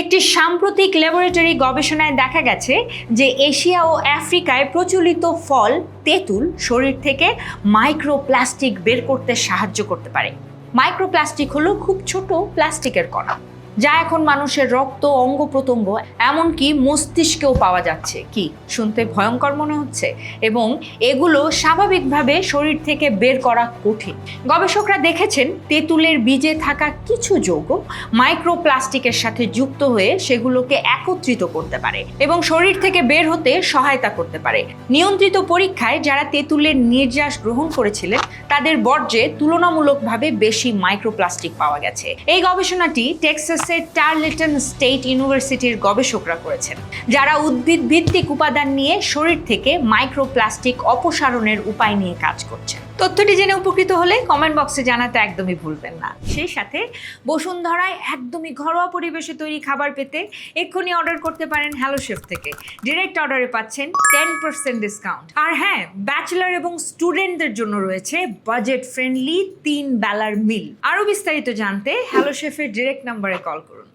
একটি সাম্প্রতিক ল্যাবরেটরি গবেষণায় দেখা গেছে যে এশিয়া ও আফ্রিকায় প্রচলিত ফল তেঁতুল শরীর থেকে মাইক্রোপ্লাস্টিক বের করতে সাহায্য করতে পারে। মাইক্রোপ্লাস্টিক হলো খুব ছোট প্লাস্টিকের কণা, যা এখন মানুষের রক্ত, অঙ্গ প্রত্যঙ্গ, এমনকি মস্তিষ্কেও পাওয়া যাচ্ছে। কি শুনতে ভয়ঙ্কর মনে হচ্ছে? এবং এগুলো স্বাভাবিকভাবে শরীর থেকে বের করা কঠিন। গবেষকরা দেখেছেন তেঁতুলের বীজে থাকা কিছু যৌগ মাইক্রোপ্লাস্টিকের সাথে যুক্ত হয়ে সেগুলোকে একত্রিত করতে পারে এবং শরীর থেকে বের হতে সহায়তা করতে পারে। নিয়ন্ত্রিত পরীক্ষায় যারা তেঁতুলের নির্যাস গ্রহণ করেছিলেন তাদের বর্জ্যে তুলনামূলকভাবে বেশি মাইক্রোপ্লাস্টিক পাওয়া গেছে। এই গবেষণাটি টেক্সাসের টার্লেটন স্টেট ইউনিভার্সিটির গবেষকরা করেছেন, যারা উদ্ভিদ ভিত্তিক উপাদান নিয়ে শরীর থেকে মাইক্রোপ্লাস্টিক অপসারণের উপায় নিয়ে কাজ করছেন। তথ্যটি জেনে উপকৃত হলে কমেন্ট বক্সে জানাতে একদমই ভুলবেন না। সেই সাথে বসুন্ধরায় একদমই ঘরোয়া পরিবেশে তৈরি খাবার পেতে এক্ষুনি অর্ডার করতে পারেন হ্যালো শেফ থেকে। ডিরেক্ট অর্ডারে পাচ্ছেন 10% ডিসকাউন্ট। আর হ্যাঁ, ব্যাচেলর এবং স্টুডেন্টদের জন্য রয়েছে বাজেট ফ্রেন্ডলি 3 বেলার মিল। আরও বিস্তারিত জানতে হ্যালো শেফের ডিরেক্ট নাম্বারে কল করুন।